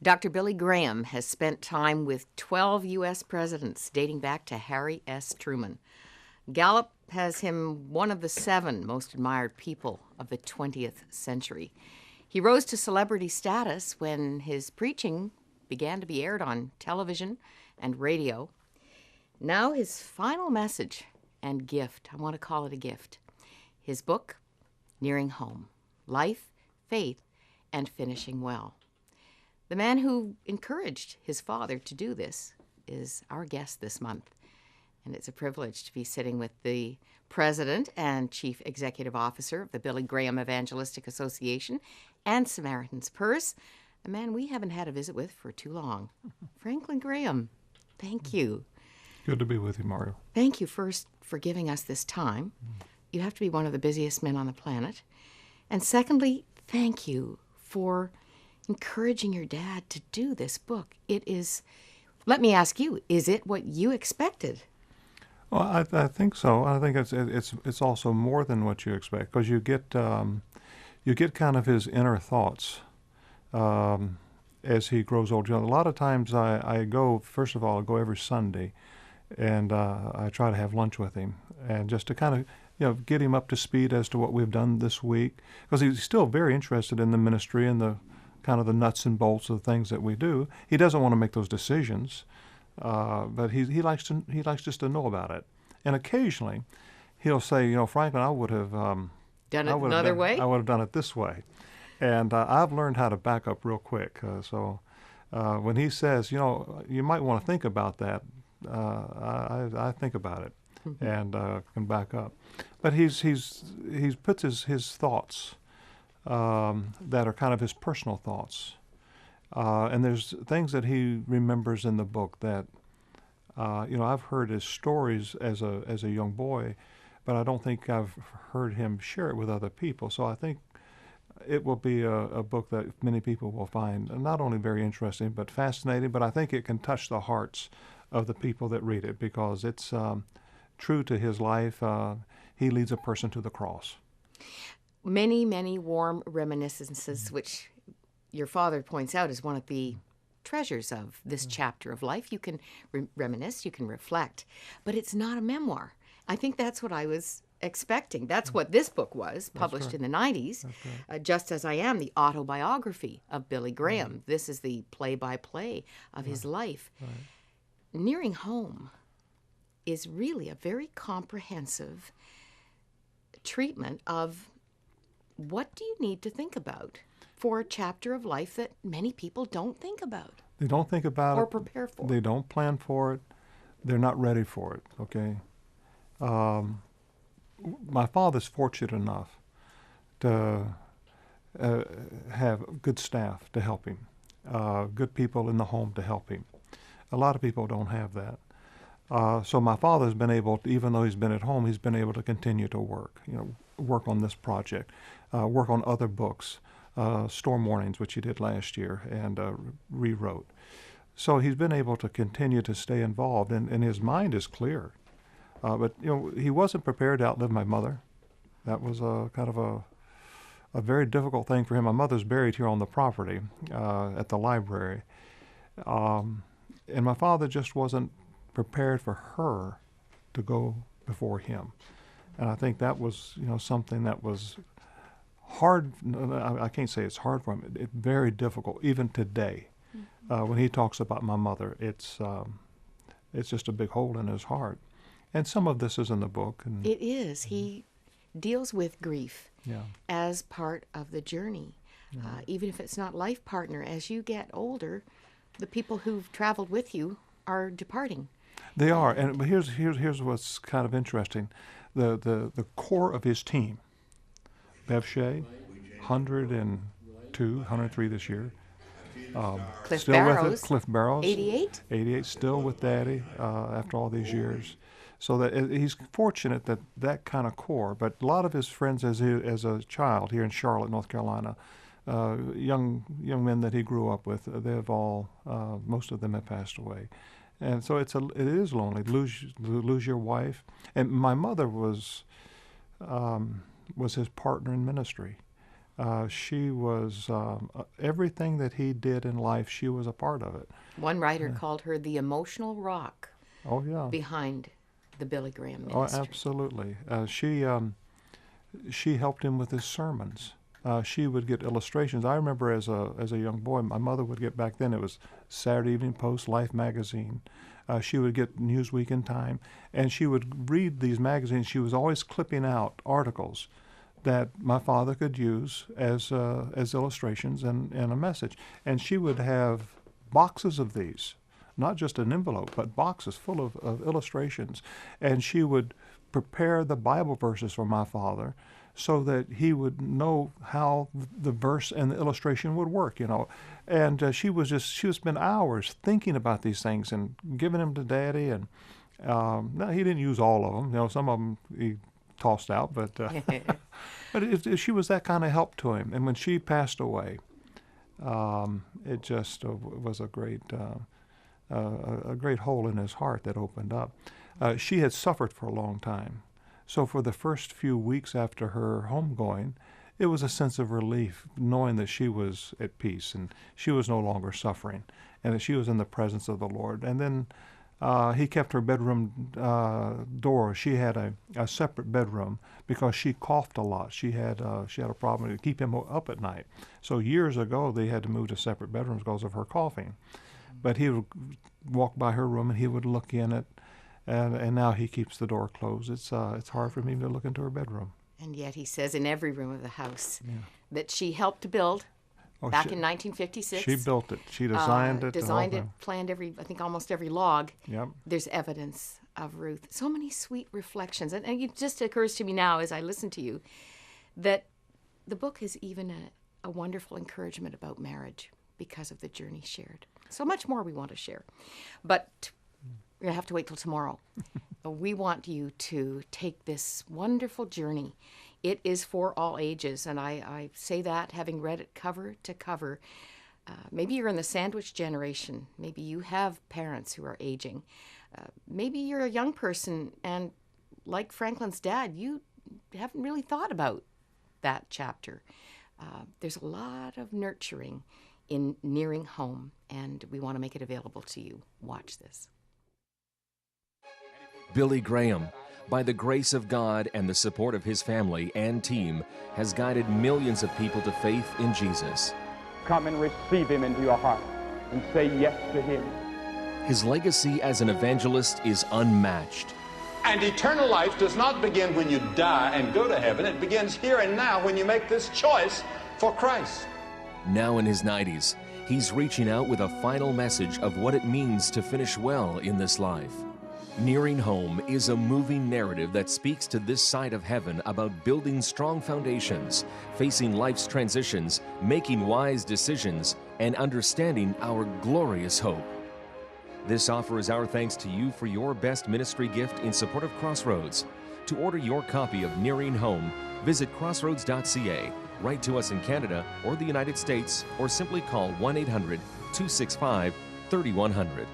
Dr. Billy Graham has spent time with 12 U.S. presidents dating back to Harry S. Truman. Gallup has him one of the 7 most admired people of the 20th century. He rose to celebrity status when his preaching began to be aired on television and radio. Now his final message and gift, I want to call it a gift, his book, Nearing Home, Life, Faith, and Finishing Well. The man who encouraged his father to do this is our guest this month. And it's a privilege to be sitting with the president and chief executive officer of the Billy Graham Evangelistic Association and Samaritan's Purse, a man we haven't had a visit with for too long. Franklin Graham, thank you. Good to be with you, Mario. Thank you first for giving us this time. You have to be one of the busiest men on the planet. And secondly, thank you for encouraging your dad to do this book. It is, let me ask you, is it what you expected? Well, I think so. I think it's also more than what you expect, because you get kind of his inner thoughts as he grows older. You know, a lot of times I go, first of all, I go every Sunday, and I try to have lunch with him, and just to kind of get him up to speed as to what we've done this week, because he's still very interested in the ministry and the kind of the nuts and bolts of the things that we do. He doesn't want to make those decisions, but he likes just to know about it. And occasionally, he'll say, Franklin, I would have done it another way. I would have done it this way, and I've learned how to back up real quick. So when he says, you might want to think about that, I think about it and can back up. But he's puts his thoughts that are kind of his personal thoughts. And there's things that he remembers in the book that, I've heard his stories as a young boy, but I don't think I've heard him share it with other people. So I think it will be a book that many people will find not only very interesting, but fascinating, but I think it can touch the hearts of the people that read it, because it's true to his life. He leads a person to the cross. Many, many warm reminiscences, which your father points out is one of the treasures of this chapter of life. You can reminisce, you can reflect, but it's not a memoir. I think that's what I was expecting. That's what this book was, published in the 90s, Just As I Am, the autobiography of Billy Graham. This is the play-by-play of his life. Nearing Home is really a very comprehensive treatment of what do you need to think about for a chapter of life that many people don't think about. They don't think about it. Or prepare for. They don't plan for it. They're not ready for it, okay? My father's fortunate enough to have good staff to help him, good people in the home to help him. A lot of people don't have that. So my father's been able to, even though he's been at home, he's been able to continue to work, work on this project, work on other books, Storm Warnings, which he did last year, and rewrote. So he's been able to continue to stay involved, and his mind is clear. But he wasn't prepared to outlive my mother. That was kind of a very difficult thing for him. My mother's buried here on the property at the library, and my father just wasn't prepared for her to go before him. And I think that was something that was hard. I can't say it's hard for him. It's very difficult, even today. When he talks about my mother, it's just a big hole in his heart. And some of this is in the book. And it is. He deals with grief as part of the journey. Even if it's not life partner, as you get older, the people who've traveled with you are departing. They are. But here's what's kind of interesting. The core of his team, Bev Shea, 102, 103 this year. Cliff still Barrows. with it. Cliff Barrows. 88? 88, still with Daddy after all these years. So that he's fortunate that kind of core. But a lot of his friends as a child here in Charlotte, North Carolina, young men that he grew up with, they've all, most of them have passed away. And so it is lonely to lose your wife. And my mother was his partner in ministry. She was everything that he did in life. She was a part of it. One writer called her the emotional rock Oh yeah. behind the Billy Graham Oh, ministry. absolutely. She helped him with his sermons. She would get illustrations. I remember as a young boy, my mother would get, back then it was Saturday Evening Post, Life magazine. She would get Newsweek and Time, and she would read these magazines. She was always clipping out articles that my father could use as illustrations and a message. And she would have boxes of these, not just an envelope, but boxes full of illustrations. And she would prepare the Bible verses for my father so that he would know how the verse and the illustration would work, you know. And she would spend hours thinking about these things and giving them to Daddy. And no, he didn't use all of them. You know, some of them he tossed out, but she was that kind of help to him. And when she passed away, it just was a great hole in his heart that opened up. She had suffered for a long time. So for the first few weeks after her homegoing, it was a sense of relief knowing that she was at peace and she was no longer suffering and that she was in the presence of the Lord. And then he kept her bedroom door. She had a separate bedroom because she coughed a lot. She had a problem to keep him up at night. So years ago, they had to move to separate bedrooms because of her coughing. But he would walk by her room and he would look in it. And now he keeps the door closed. It's hard for me to look into her bedroom. And yet he says in every room of the house that she helped to build back in 1956. She built it. She designed it. Designed it, planned almost every log. Yep. There's evidence of Ruth. So many sweet reflections. And it just occurs to me now as I listen to you that the book is even a wonderful encouragement about marriage because of the journey shared. So much more we want to share. But we're going to have to wait till tomorrow. We want you to take this wonderful journey. It is for all ages, and I say that having read it cover to cover. Maybe you're in the sandwich generation. Maybe you have parents who are aging. Maybe you're a young person, and like Franklin's dad, you haven't really thought about that chapter. There's a lot of nurturing in Nearing Home, and we want to make it available to you. Watch this. Billy Graham, by the grace of God and the support of his family and team, has guided millions of people to faith in Jesus. Come and receive him into your heart and say yes to him. His legacy as an evangelist is unmatched. And eternal life does not begin when you die and go to heaven. It begins here and now when you make this choice for Christ. Now in his 90s, he's reaching out with a final message of what it means to finish well in this life. Nearing Home is a moving narrative that speaks to this side of heaven about building strong foundations, facing life's transitions, making wise decisions, and understanding our glorious hope. This offers our thanks to you for your best ministry gift in support of Crossroads. To order your copy of Nearing Home, visit crossroads.ca, write to us in Canada or the United States, or simply call 1-800-265-3100.